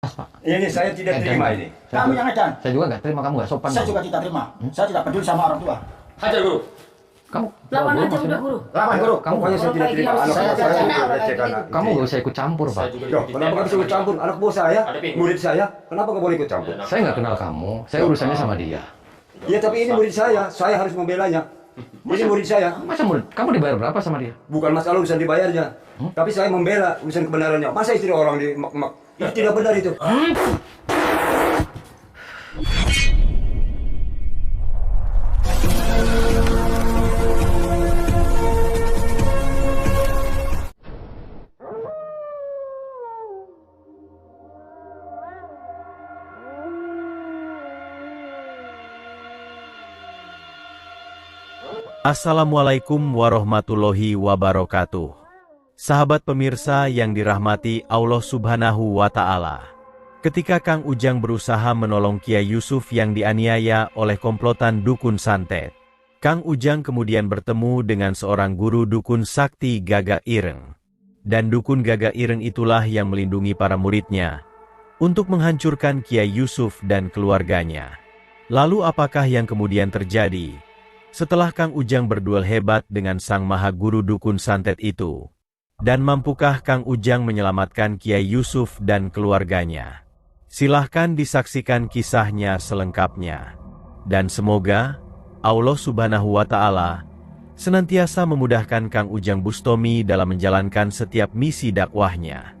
Pak. Ini saya tidak terima ini. Kamu yang edan. Saya juga nggak terima, kamu nggak sopan. Saya juga tidak terima. Saya tidak peduli sama orang tua. Hajar guru. Kamu Lawan guru aja maksudnya? udah guru. Lawan guru. Kamu Pokoknya saya tidak terima. Anak Saya- saya saya- itu saya- lecehkan. kamu nggak usah ikut campur, Pak. Loh, kenapa nggak bisa ikut campur? Anak buah saya, murid saya, kenapa nggak boleh ikut campur? Saya nggak kenal kamu. Saya urusannya sama dia. Ya tapi ini murid saya harus membelanya. Ini murid saya. Masa murid? Kamu dibayar berapa sama dia? Bukan masalah urusan dibayarnya, tapi saya membela urusan kebenarannya. Masa istri orang di mak-mak? Itu tidak benar itu. Assalamualaikum warahmatullahi wabarakatuh. Sahabat pemirsa yang dirahmati Allah Subhanahu wa Ta'ala. Ketika Kang Ujang berusaha menolong Kiai Yusuf yang dianiaya oleh komplotan dukun santet, Kang Ujang kemudian bertemu dengan seorang guru dukun sakti Gagak Ireng. Dan dukun Gagak Ireng itulah yang melindungi para muridnya untuk menghancurkan Kiai Yusuf dan keluarganya. Lalu apakah yang kemudian terjadi setelah Kang Ujang berduel hebat dengan sang maha guru dukun santet itu? Dan mampukah Kang Ujang menyelamatkan Kiai Yusuf dan keluarganya? Silahkan disaksikan kisahnya selengkapnya. Dan semoga Allah Subhanahu wa Ta'ala senantiasa memudahkan Kang Ujang Bustomi dalam menjalankan setiap misi dakwahnya.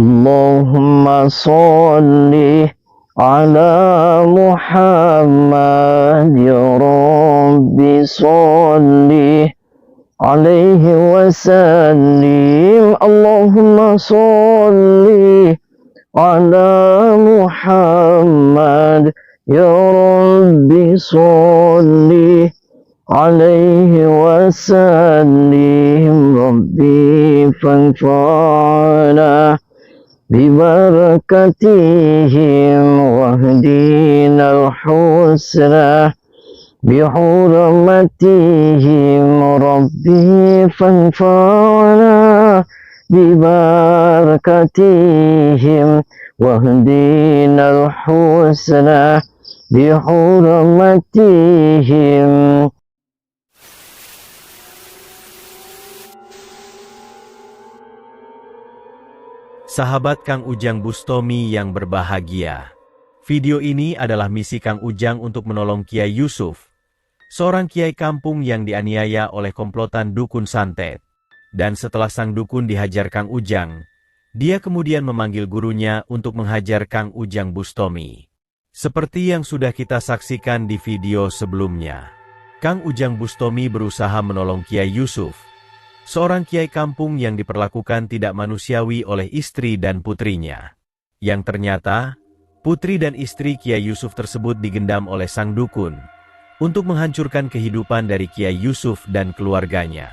Allahumma sholli ala Muhammad ya Rabbi sholli alaihi wasallim. Allahumma sholli ala Muhammad ya Rabbi sholli alaihi wasallim. Rabbi fanfa'na ببركتهم واهدنا الحسنى بحرمتهم. ربي فانفعنا ببركتهم واهدنا الحسنى بحرمتهم. Sahabat Kang Ujang Bustomi yang berbahagia. Video ini adalah misi Kang Ujang untuk menolong Kiai Yusuf, seorang kiai kampung yang dianiaya oleh komplotan dukun santet. Dan setelah sang dukun dihajar Kang Ujang, dia kemudian memanggil gurunya untuk menghajar Kang Ujang Bustomi. Seperti yang sudah kita saksikan di video sebelumnya, Kang Ujang Bustomi berusaha menolong Kiai Yusuf, seorang kiai kampung yang diperlakukan tidak manusiawi oleh istri dan putrinya. Yang ternyata, putri dan istri Kiai Yusuf tersebut digendam oleh sang dukun untuk menghancurkan kehidupan dari Kiai Yusuf dan keluarganya.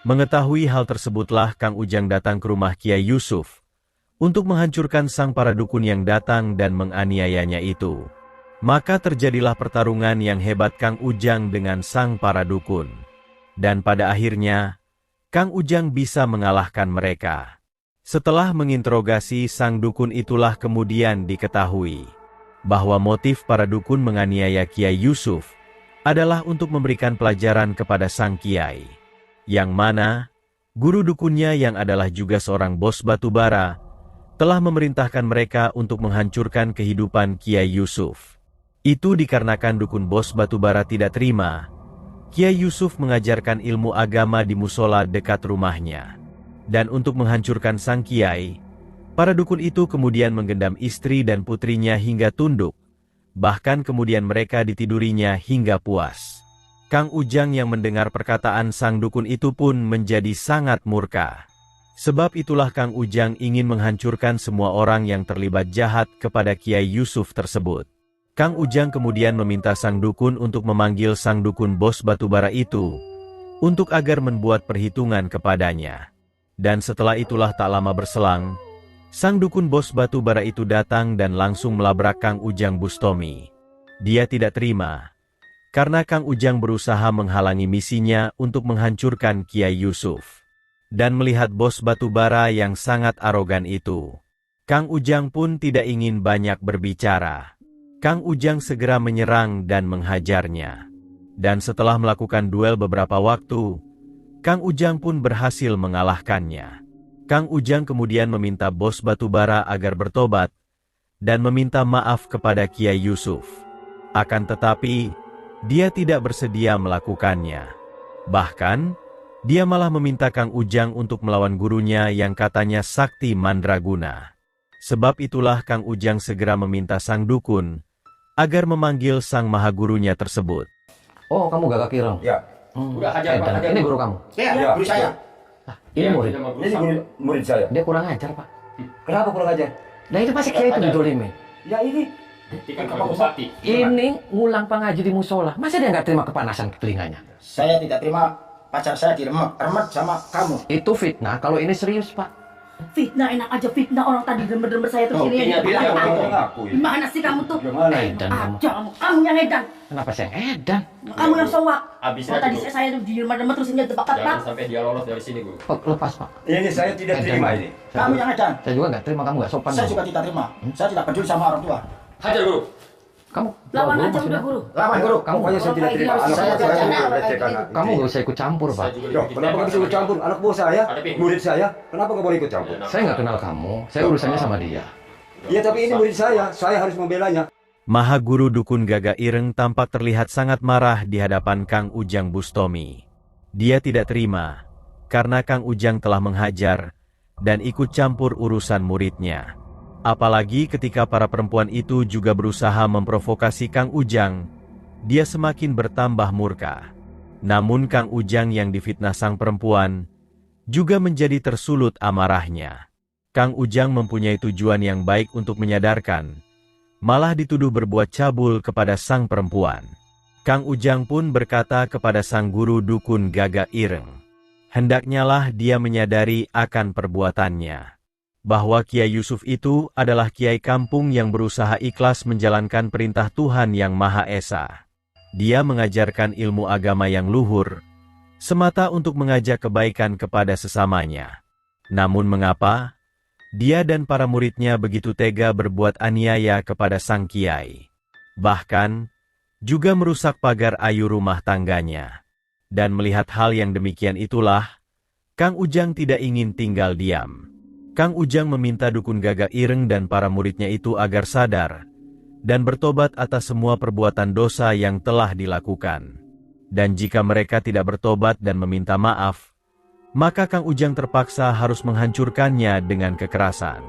Mengetahui hal tersebutlah Kang Ujang datang ke rumah Kiai Yusuf untuk menghancurkan sang para dukun yang datang dan menganiayanya itu. Maka terjadilah pertarungan yang hebat Kang Ujang dengan sang para dukun. Dan pada akhirnya, Kang Ujang bisa mengalahkan mereka. Setelah menginterogasi sang dukun itulah kemudian diketahui bahwa motif para dukun menganiaya Kiai Yusuf adalah untuk memberikan pelajaran kepada sang kiai. Yang mana, guru dukunnya yang adalah juga seorang bos batubara, telah memerintahkan mereka untuk menghancurkan kehidupan Kiai Yusuf. Itu dikarenakan dukun bos batubara tidak terima Kiai Yusuf mengajarkan ilmu agama di musola dekat rumahnya. Dan untuk menghancurkan sang kiai, para dukun itu kemudian menggendam istri dan putrinya hingga tunduk. Bahkan kemudian mereka ditidurinya hingga puas. Kang Ujang yang mendengar perkataan sang dukun itu pun menjadi sangat murka. Sebab itulah Kang Ujang ingin menghancurkan semua orang yang terlibat jahat kepada Kiai Yusuf tersebut. Kang Ujang kemudian meminta sang dukun untuk memanggil sang dukun bos batubara itu, untuk agar membuat perhitungan kepadanya. Dan setelah itulah tak lama berselang, sang dukun bos batubara itu datang dan langsung melabrak Kang Ujang Bustomi. Dia tidak terima, karena Kang Ujang berusaha menghalangi misinya untuk menghancurkan Kiai Yusuf. Dan melihat bos batubara yang sangat arogan itu, Kang Ujang pun tidak ingin banyak berbicara. Kang Ujang segera menyerang dan menghajarnya. Dan setelah melakukan duel beberapa waktu, Kang Ujang pun berhasil mengalahkannya. Kang Ujang kemudian meminta bos batubara agar bertobat dan meminta maaf kepada Kiai Yusuf. Akan tetapi, dia tidak bersedia melakukannya. Bahkan, dia malah meminta Kang Ujang untuk melawan gurunya yang katanya sakti mandraguna. Sebab itulah Kang Ujang segera meminta sang dukun agar memanggil sang mahagurunya tersebut. Oh, kamu Gagak Ireng? Ya. Udah hajar, Pak. Edan. Ini guru kamu? Ya, guru saya. Ini murid. Ini murid saya. Dia kurang ajar, Pak. Kenapa kurang ajar? Nah itu pasti kiai itu didolimin. Ya ini. Kan Bapak Bupati. Ini ngulang pengaji di musola. Masa dia nggak terima kepanasan ke telinganya? Saya tidak terima pacar saya diremet sama kamu. Itu fitnah. Kalau ini serius, Pak. Fitnah enak aja, fitnah orang tadi denger-denger saya tuh ini Buktinya dia yang ngaku. Gimana sih kamu tuh? Gimana? Edan kamu. Aja kamu yang edan. Kenapa saya edan? Kamu yang sowak. Habis Oh, tadi saya tuh denger-denger terus ini Jangan tebak-tebak. sampai dia lolos dari sini, Guru. Oh, lepas, Pak. Ini saya tidak terima ini. Kamu yang edan. Saya juga nggak terima, kamu nggak sopan. Saya Guru. juga tidak terima. Saya tidak peduli sama orang tua. Hajar, Guru. Kamu Lawan guru aja maksudnya? udah guru. Lawan guru. Pokoknya saya tidak terima. Anak Saya saya tidak tidak terima. lecehkan. Kamu nggak usah ikut campur, Pak. Saya juga Yo, dibikin kenapa tembak bisa ikut sama campur? Anak buah saya, Ada ping. murid saya, kenapa nggak boleh ikut campur? Saya nggak kenal kamu. Saya urusannya sama dia. Iya, tapi ini murid saya harus membelanya. Mahaguru Dukun Gagak Ireng tampak terlihat sangat marah di hadapan Kang Ujang Bustomi. Dia tidak terima, karena Kang Ujang telah menghajar dan ikut campur urusan muridnya. Apalagi ketika para perempuan itu juga berusaha memprovokasi Kang Ujang, dia semakin bertambah murka. Namun Kang Ujang yang difitnah sang perempuan juga menjadi tersulut amarahnya. Kang Ujang mempunyai tujuan yang baik untuk menyadarkan, malah dituduh berbuat cabul kepada sang perempuan. Kang Ujang pun berkata kepada sang guru dukun Gagak Ireng, hendaknyalah dia menyadari akan perbuatannya, bahwa Kiai Yusuf itu adalah kiai kampung yang berusaha ikhlas menjalankan perintah Tuhan Yang Maha Esa. Dia mengajarkan ilmu agama yang luhur, semata untuk mengajak kebaikan kepada sesamanya. Namun mengapa dia dan para muridnya begitu tega berbuat aniaya kepada sang kiai? Bahkan, juga merusak pagar ayu rumah tangganya. Dan melihat hal yang demikian itulah, Kang Ujang tidak ingin tinggal diam. Kang Ujang meminta Dukun Gagak Ireng dan para muridnya itu agar sadar dan bertobat atas semua perbuatan dosa yang telah dilakukan. Dan jika mereka tidak bertobat dan meminta maaf, maka Kang Ujang terpaksa harus menghancurkannya dengan kekerasan.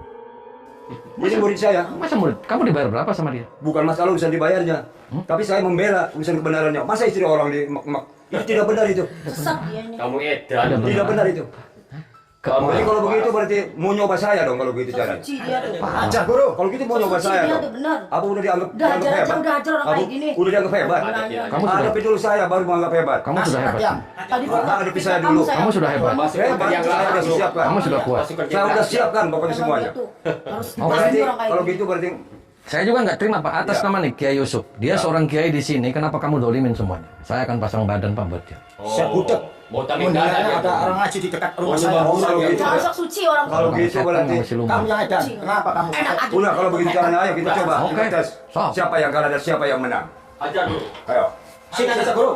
Ini murid saya, Masa murid? Kamu dibayar berapa sama dia? bukan masalah urusan dibayarnya. Tapi saya membela urusan kebenarannya. Masa istri orang di mak itu tidak benar itu. Sesat dia ini. Kamu edan. Tidak benar itu. Jadi kalau begitu berarti mau nyoba saya dong kalau begitu caranya. Suci dia tuh. Ajar guru. Kalau gitu mau nyoba Suci saya dia dong. tuh benar. Apa udah dianggap Udah ajar aja, hebat? udah ajar orang Apa kayak gini. udah dianggap hebat? Kamu sudah, Hadapi dulu saya baru menganggap hebat. kamu sudah hebat. Diam. Tadi Hadapi saya dulu. Kamu sudah hebat. Hebat, saya sudah siapkan. Kamu sudah kuat. Saya sudah siapkan pokoknya semuanya. Harus Oh, Berarti orang kayak kalau gini. gitu berarti Saya juga nggak terima, Pak, atas nama nih Kiai Yusuf. Dia seorang kiai di sini, kenapa kamu dolimin semuanya? Saya akan pasang badan, Pak, buat dia. Saya budak. Mau tamik dada Undangannya dia. ada orang ngaji di dekat rumah Oh, saya. bagus. kalau gitu Jangan sok suci orang. kalau gitu Setan berarti sama siluman. Kamu yang edan. Kenapa kamu? Enak aja. udah kalau begitu caranya ayo kita coba Oke. kita tes So. siapa yang kalah dan siapa yang menang. Hajar, Guru. Ayo. Sini saja guru.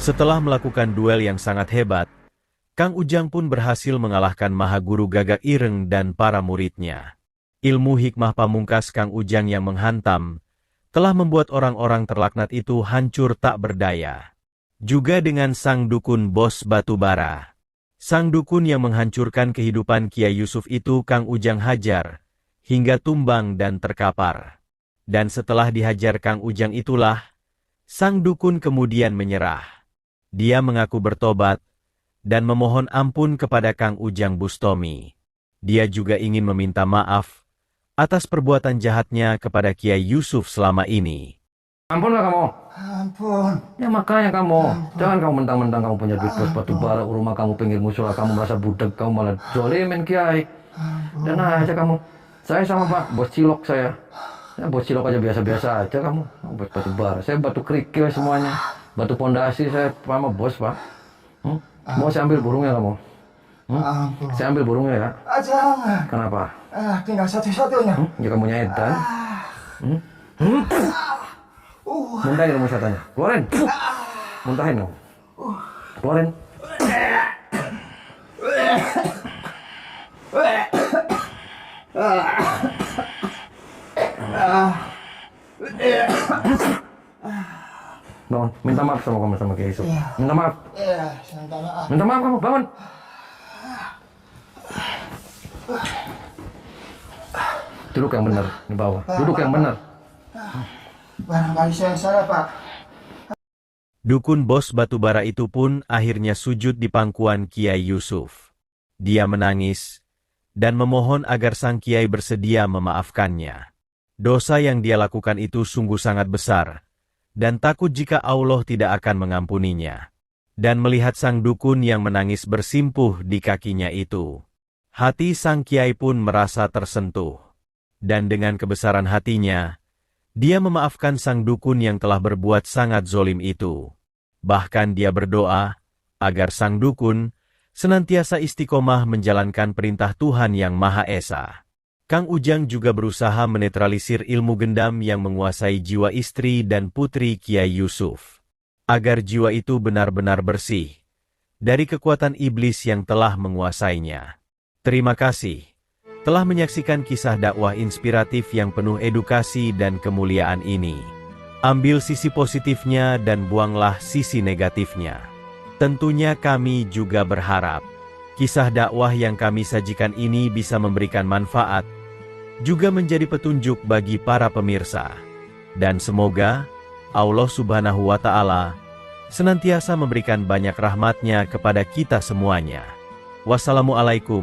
Setelah melakukan duel yang sangat hebat, Kang Ujang pun berhasil mengalahkan Mahaguru Gagak Ireng dan para muridnya. Ilmu hikmah pamungkas Kang Ujang yang menghantam, telah membuat orang-orang terlaknat itu hancur tak berdaya. Juga dengan sang dukun bos batubara. Sang dukun yang menghancurkan kehidupan Kiai Yusuf itu Kang Ujang hajar, hingga tumbang dan terkapar. Dan setelah dihajar Kang Ujang itulah, sang dukun kemudian menyerah. Dia mengaku bertobat, dan memohon ampun kepada Kang Ujang Bustomi. Dia juga ingin meminta maaf atas perbuatan jahatnya kepada Kiai Yusuf selama ini. Ampunlah kamu. Ampun. Ya makanya kamu, jangan kamu mentang-mentang kamu punya duit bos batubara, rumah kamu pinggir musola, kamu merasa budak, kamu malah zolimin Kiai. Dan aja kamu, saya sama Pak, bos cilok saya. Ya, bos cilok aja biasa-biasa aja kamu, bos batubara. Saya batu kerikil semuanya, batu pondasi saya sama bos Pak. Mau saya ambil burungnya kamu? Ampun. Saya ambil burungnya ya. Jangan. Kenapa? Tinggal satu-satunya. Ya kamu nyetan. Muntahin kamu setannya. Keluarin. Muntahin kamu. Keluarin. Bangun, minta maaf sama kamu sama Kiai Yusuf. Minta maaf. Minta maaf. Minta maaf kamu, bangun. Duduk yang benar di bawah. Duduk yang benar. Barangkali saya salah, Pak. Dukun bos batubara itu pun akhirnya sujud di pangkuan Kiai Yusuf. Dia menangis dan memohon agar sang Kiai bersedia memaafkannya. Dosa yang dia lakukan itu sungguh sangat besar, dan takut jika Allah tidak akan mengampuninya. Dan melihat sang dukun yang menangis bersimpuh di kakinya itu, hati sang Kiai pun merasa tersentuh. Dan dengan kebesaran hatinya, dia memaafkan sang dukun yang telah berbuat sangat zolim itu. Bahkan dia berdoa agar sang dukun senantiasa istiqomah menjalankan perintah Tuhan Yang Maha Esa. Kang Ujang juga berusaha menetralisir ilmu gendam yang menguasai jiwa istri dan putri Kiai Yusuf, agar jiwa itu benar-benar bersih dari kekuatan iblis yang telah menguasainya. Terima kasih telah menyaksikan kisah dakwah inspiratif yang penuh edukasi dan kemuliaan ini. Ambil sisi positifnya dan buanglah sisi negatifnya. Tentunya kami juga berharap kisah dakwah yang kami sajikan ini bisa memberikan manfaat, juga menjadi petunjuk bagi para pemirsa. Dan semoga Allah Subhanahu wa Ta'ala senantiasa memberikan banyak rahmat-Nya kepada kita semuanya. Wassalamualaikum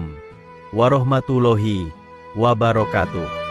warahmatullahi wabarakatuh.